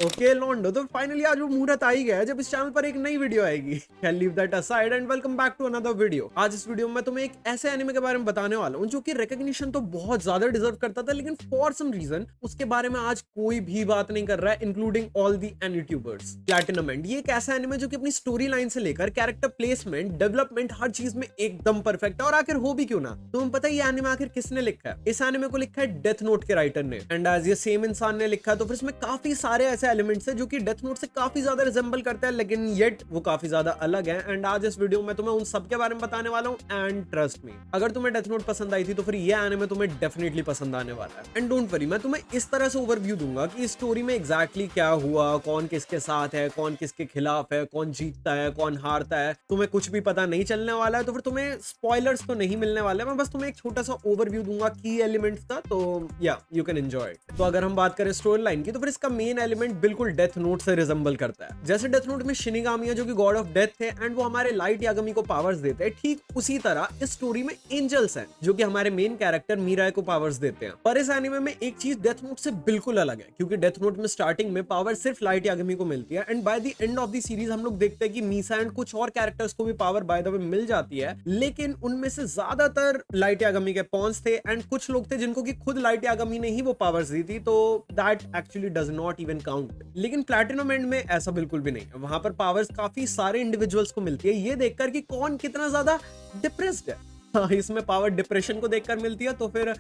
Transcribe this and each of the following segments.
Okay लॉन्डो, तो finally आज वो मुहूर्त आ ही गया है जब इस चैनल पर एक नई वीडियो आएगी। Leave that aside and welcome back to another video. आज इस वीडियो में तुम्हें एक ऐसे एनिमे के बारे में बताने वाला हूं जो कि रिकॉग्निशन तो बहुत ज्यादा डिजर्व करता था, लेकिन फॉर सम रीजन उसके बारे में आज कोई भी बात नहीं कर रहा है, including all the YouTubers. Platinum and ये एक ऐसा एनिमे जो कि अपनी स्टोरी लाइन से लेकर कैरेक्टर प्लेसमेंट, डेवलपमेंट, हर चीज में एकदम परफेक्ट है। और आखिर हो भी क्यों ना, तुम्हें पता है ये एनिमे आखिर किसने लिखा है? इस एनिमे को लिखा है डेथ नोट के राइटर ने, एंड एज ये सेम इंसान ने लिखा है, तो फिर इसमें काफी सारे ऐसे एलिमेंट्स हैं जो कि डेथ नोट से काफी ज्यादा रिजेंबल करता है, लेकिन येट वो काफी ज्यादा अलग है। एंड आज इस वीडियो में तुम्हें उन सब के बारे में बताने वाला हूं। एंड ट्रस्ट मी, अगर तुम्हें डेथ नोट पसंद आई थी तो फिर ये एनिमे तुम्हें डेफिनेटली पसंद आने वाला है। एंड डोंट वरी, मैं तुम्हें इस तरह से ओवरव्यू दूंगा कि इस स्टोरी में एग्जैक्टली क्या हुआ, कौन किसके साथ है, कौन किसके खिलाफ है, कौन जीतता है, कौन हारता है, तुम्हें कुछ भी पता नहीं चलने वाला है। तो फिर तुम्हें स्पॉयलर्स तो नहीं मिलने वाले, मैं बस तुम्हें एक छोटा सा ओवरव्यू दूंगा की एलिमेंट्स का, तो या यू कैन एंजॉय इट। तो अगर हम बात करें स्टोरी लाइन की, तो फिर इसका मेन एलिमेंट बिल्कुल डेथ नोट से रिजेंबल करता है। जैसे डेथ नोट में शिनिगामी है जो कि गॉड ऑफ डेथ थे एंड वो हमारे लाइट यागमी को पावर्स देते हैं, ठीक उसी तरह इस स्टोरी में एंजल्स हैं जो कि हमारे मेन कैरेक्टर मीराए को पावर्स देते हैं। पर इस एनिमे में एक चीज डेथ नोट से बिल्कुल अलग है, क्योंकि डेथ नोट में स्टार्टिंग में पावर सिर्फ लाइट यागमी को मिलती है, and by the end of the series हम लोग देखते हैं कि मीसा एंड कुछ और कैरेक्टर्स को भी पावर बाय द वे मिल जाती है, लेकिन उनमें से ज्यादातर लाइट यागमी के पॉन्स थे एंड कुछ लोग थे जिनको कि खुद लाइट यागमी ने ही वो पावर्स दी थी, तो that actually does not even count. लेकिन प्लैटिनम एंड में ऐसा बिल्कुल भी नहीं है, वहां पर पावर्स काफी सारे इंडिविजुअल्स को मिलती है, ये देखकर कि कौन कितना ज्यादा डिप्रेस्ड है। हाँ, इसमें पावर डिप्रेशन को देखकर मिलती है, तो फिर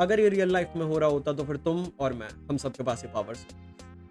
अगर ये रियल लाइफ में हो रहा होता तो फिर तुम और मैं, हम सबके पास ये powers.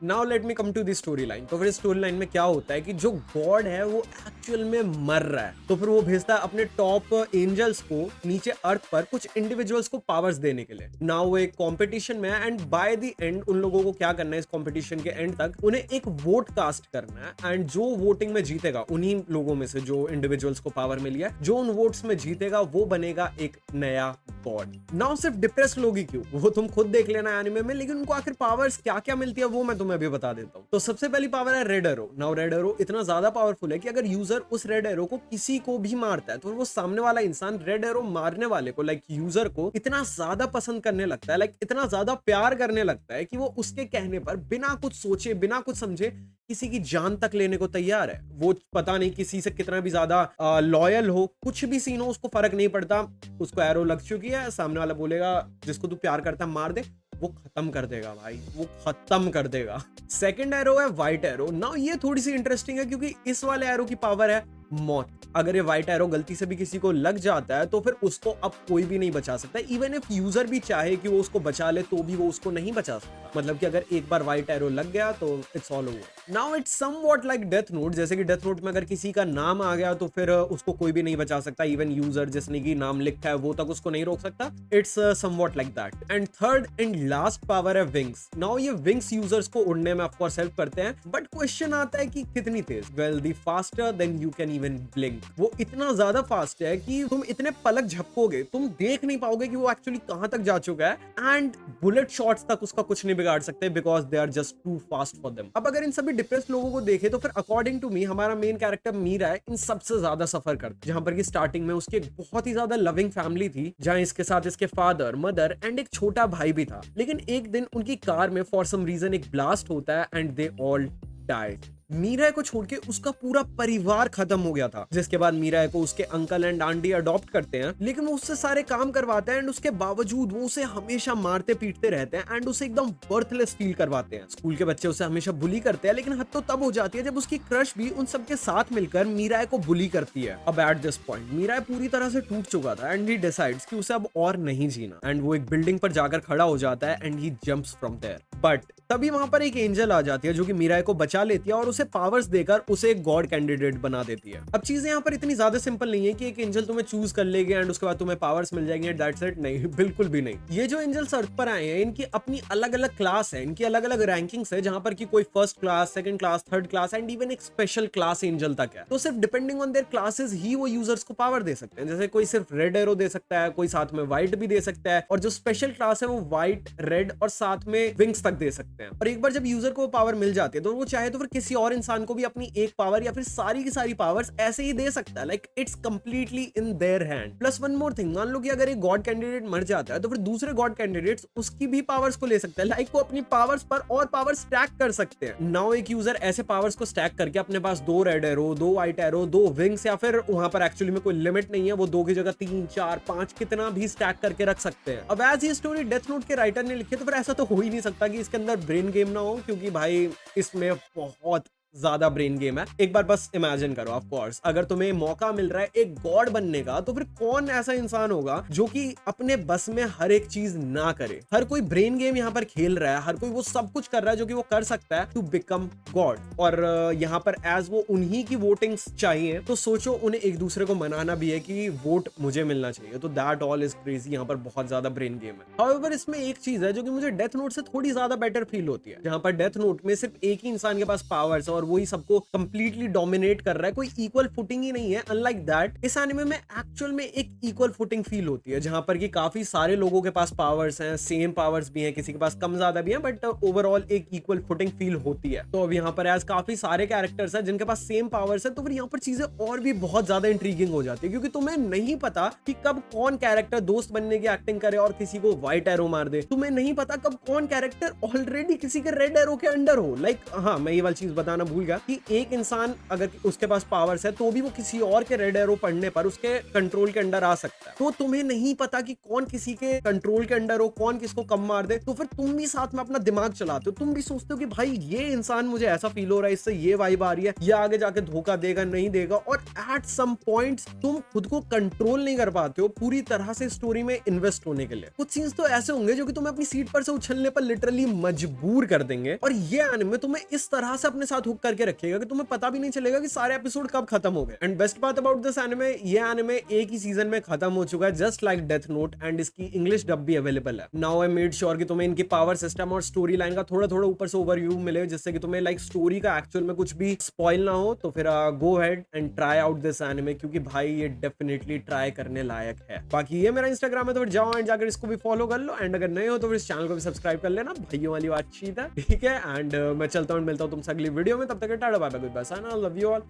Now let me come to the story line. तो फिर स्टोरी लाइन में क्या होता है कि जो गॉड है वो एक्चुअल में मर रहा है, तो फिर वो भेजता है अपने टॉप एंजल्स को नीचे अर्थ पर कुछ इंडिविजुअल्स को पावर्स देने के लिए। नाउ वो एक कंपटीशन में है एंड बाय द एंड उन लोगों को क्या करना है, इस कंपटीशन के एंड तक उन्हें एक वोट कास्ट करना है, एंड जो वोटिंग में जीतेगा, उन्हीं लोगों में से जो इंडिविजुअल्स को पावर मिली है, जो उन वोट्स में जीतेगा वो बनेगा एक नया गॉड। नाउ सिर्फ डिप्रेस लोग ही क्यों, वो तुम खुद देख लेना एनिमे में, लेकिन उनको आखिर पावर्स क्या क्या मिलती है वो मैं तुम्हें अभी बता देता हूं। तो सबसे पहली पावर है red arrow. Now red arrow इतना ज्यादा पावरफुल है कि अगर यूजर उस रेड एरो को किसी को भी मारता है तो वो सामने वाला इंसान रेड एरो मारने वाले को, लाइक यूजर को, इतना ज्यादा पसंद करने लगता है, लाइक इतना ज्यादा प्यार करने लगता है कि वो उसके कहने पर बिना कुछ सोचे, बिना कुछ समझे किसी की जान तक लेने को तैयार है। वो पता नहीं किसी से कितना भी ज्यादा लॉयल हो, कुछ भी सीन हो, उसको फर्क नहीं पड़ता। उसको एरो लग चुकी है, सामने वाला बोलेगा जिसको तू प्यार करता है मार दे, वो खत्म कर देगा भाई, वो खत्म कर देगा। सेकंड एरो है व्हाइट एरो। नाउ ये थोड़ी सी इंटरेस्टिंग है क्योंकि इस वाले एरो की पावर है मौत। अगर ये व्हाइट एरो गलती से भी किसी को लग जाता है तो फिर उसको अब कोई भी नहीं बचा सकता। इवन इफ यूजर भी चाहे कि वो उसको बचा ले तो भी वो उसको नहीं बचा सकता। मतलब कि अगर एक बार व्हाइट एरो लग गया तो it's all over. Now it's somewhat like death note, जैसे कि डेथ नोट में अगर किसी का नाम आ गया तो फिर उसको कोई भी नहीं बचा सकता, इवन यूजर जिसने की नाम लिखा है वो तक उसको नहीं रोक सकता। It's somewhat like that. And third and last power है विंग्स। नाउ ये विंग्स यूजर्स को उड़ने में ऑफ कोर्स हेल्प करते हैं, बट क्वेश्चन आता है कि कितनी तेज। Well, the faster than you can even blink. वो इतना ज्यादा फास्ट है कि तुम इतने पलक झपकोगे, तुम देख नहीं पाओगे कि वो एक्चुअली कहां तक जा चुका है, एंड बुलेट शॉट्स तक उसका कुछ नहीं बिगाड़ सकते because they are just too fast for them. अब अगर इन सभी डिप्रेस्ड लोगों को देखे तो फिर अकॉर्डिंग टू मी हमारा मेन कैरेक्टर मीरा है इन सबसे ज्यादा सफर करता है। जहां पर कि स्टार्टिंग में उसकी एक बहुत ही ज्यादा लविंग फैमिली थी, जहां इसके साथ इसके फादर, मदर एंड एक छोटा भाई भी था, लेकिन एक दिन उनकी कार में फॉर सम रीजन एक ब्लास्ट होता है and they all died. Meera को छोड़ के उसका पूरा परिवार खत्म हो गया था, जिसके बाद मीरा को उसके अंकल एंड आंटी अडॉप्ट करते हैं, लेकिन वो उससे सारे काम करवाते हैं एंड उसके बावजूद वो उसे हमेशा मारते पीटते रहते हैं एंड उसे एकदम वर्थलेस फील करवाते हैं। स्कूल के बच्चे उसे हमेशा बुली करते हैं, लेकिन हद तो तब हो जाती है जब उसकी क्रश भी उन सबके साथ मिलकर मीरा को बुली करती है। अब एट दिस पॉइंट मीरा पूरी तरह से टूट चुका था एंड ही डिसाइड्स कि उसे अब और नहीं जीना, एंड वो एक बिल्डिंग पर जाकर खड़ा हो जाता है and he jumps from there. But तभी वहां पर एक एंजल आ जाती है जो कि मीरा को बचा लेती है और उसे पावर्स देकर उसे एक गॉड कैंडिडेट बना देती है। अब चीजें यहाँ पर इतनी ज्यादा सिंपल नहीं है कि एक एंजल तुम्हें चूज कर लेगी एंड उसके बाद तुम्हें पावर्स मिल जाएंगे एंड दैट्स इट। नहीं, बिल्कुल भी नहीं। ये जो एंजल्स अर्थ पर आए हैं इनकी अपनी अलग अलग क्लास है, इनकी अलग अलग रैंकिंग्स है, जहां पर कि कोई first class, second class, third class and even एक स्पेशल क्लास एंजल तक है। तो सिर्फ डिपेंडिंग ऑन देयर क्लासेस ही वो यूजर्स को पावर दे सकते हैं। जैसे कोई सिर्फ रेड एरो दे सकता है, कोई साथ में व्हाइट भी दे सकता है, और जो स्पेशल क्लास है वो व्हाइट, रेड और साथ में विंग्स तक दे सकता है। सकते हैं। और एक बार जब यूजर को वो पावर मिल जाती है तो वो चाहे तो फिर किसी और इंसान को भी अपनी एक पावर या फिर सारी की सारी पावर्स ऐसे ही दे सकता है। Like it's completely in their hand. Plus one more thing, मान लो कि अगर एक गॉड कैंडिडेट मर जाता है तो फिर दूसरे गॉड कैंडिडेट्स उसकी भी पावर्स को ले सकते हैं। लाइक वो अपनी पावर्स पर और पावर स्टैक कर सकते हैं। नाउ एक यूजर ऐसे पावर्स को स्टैक करके अपने पास 2 red arrow, 2 white arrow, 2 wings, या फिर वहां पर एक्चुअली में कोई लिमिट नहीं है, वो 2 की जगह 3, 4, 5 कितना भी स्टैक करके रख सकते हैं। अब एज ये स्टोरी डेथ नोट के राइटर ने लिखी है तो फिर ऐसा तो हो ही नहीं सकता कि इसके अंदर ब्रेन गेम ना हो, क्योंकि भाई इसमें बहुत ज्यादा ब्रेन गेम है। एक बार बस इमेजिन करो, ऑफ कोर्स अगर तुम्हें मौका मिल रहा है एक गॉड बनने का तो फिर कौन ऐसा इंसान होगा जो कि अपने बस में हर एक चीज ना करे। हर कोई ब्रेन गेम यहाँ पर खेल रहा है, हर कोई वो सब कुछ कर रहा है जो कि वो कर सकता है टू बिकम गॉड। और यहाँ पर एज वो उन्हीं की वोटिंग्स चाहिए तो सोचो उन्हें एक दूसरे को मनाना भी है कि वोट मुझे मिलना चाहिए। तो दैट ऑल इज क्रेजी। यहाँ पर बहुत ज्यादा ब्रेन गेम है। हाउएवर इसमें एक चीज है जो कि मुझे डेथ नोट से थोड़ी ज्यादा बेटर फील होती है, जहां पर डेथ नोट में सिर्फ एक ही इंसान के पास पावर्स है और वही सबको कंप्लीटली डोमिनेट कर रहा है, कोई इक्वल फुटिंग ही नहीं है। अनलाइक दैट इस एनिमे में एक्चुअल में एक इक्वल फुटिंग फील होती है, जहां पर कि काफी सारे लोगों के पास पावर्स हैं, सेम पावर्स भी हैं, किसी के पास कम ज्यादा भी हैं, बट ओवरऑल एक इक्वल फुटिंग फील होती है। तो अब यहाँ पर एज काफी सारे कैरेक्टर्स हैं जिनके पास सेम पावर्स है तो फिर यहाँ पर चीजें और भी बहुत ज्यादा इंट्रीगिंग हो जाती है, क्योंकि तुम्हें नहीं पता कि कब कौन कैरेक्टर दोस्त बनने की एक्टिंग करे और किसी को व्हाइट एरो मार दे। तुम्हें नहीं पता कब कौन कैरेक्टर ऑलरेडी किसी के रेड एरो के अंडर हो। लाइक हाँ, मैं ये वाली चीज बताना भूल गया कि एक इंसान अगर उसके पास पावर्स है तो भी वो किसी और के रेड एरो पढ़ने पर उसके कंट्रोल के अंडर आ सकता है। तो तुम्हें नहीं पता कि कौन किसी के कंट्रोल के अंडर हो, कौन किसको कम मार दे। तो फिर तुम भी साथ में अपना दिमाग चलाते हो, तुम भी सोचते हो कि भाई ये इंसान मुझे ऐसा फील हो रहा है, इससे ये वाइब आ रही है, ये आगे जाके धोखा देगा नहीं देगा। और एट सम पॉइंट्स तुम खुद को कंट्रोल नहीं कर पाते हो पूरी तरह से स्टोरी में इन्वेस्ट होने के लिए। कुछ सीन्स तो ऐसे होंगे जो कि तुम्हें अपनी सीट पर से उछलने पर लिटरली मजबूर कर देंगे। और ये एनिमे तुम्हें इस तरह से अपने साथ हुक करके रखेगा कि तुम्हें पता भी नहीं चलेगा कि सारे एपिसोड कब खत्म हो गए। And best part about this anime, ये एनिमे एक ही सीजन में खत्म हो चुका है, just like death note, and इसकी इंग्लिश डब भी अवेलेबल है। नाउ आई मेड श्योर कि तुम्हें इनकी पावर सिस्टम और स्टोरी लाइन का थोड़ा थोड़ा ऊपर से ओवरव्यू मिले, जिससे कि तुम्हें लाइक स्टोरी का एक्चुअल में कुछ भी स्पॉइल ना हो। तो फिर go ahead and try out this anime, क्योंकि भाई ये डेफिनेटली ट्राई करने लायक है। बाकी ये मेरा इंस्टाग्राम है तो फिर जाओ एंड जाकर इसको भी फॉलो कर लो। एंड अगर नए हो तो फिर इस चैनल को भी सब्सक्राइब कर लेना, भाइयों वाली बातचीत है, ठीक है। एंड मैं चलता हूँ, मिलता हूँ तुमसे अगली वीडियो में, तब तक tata bye bye, goodbye, sign, I love you all,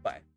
bye.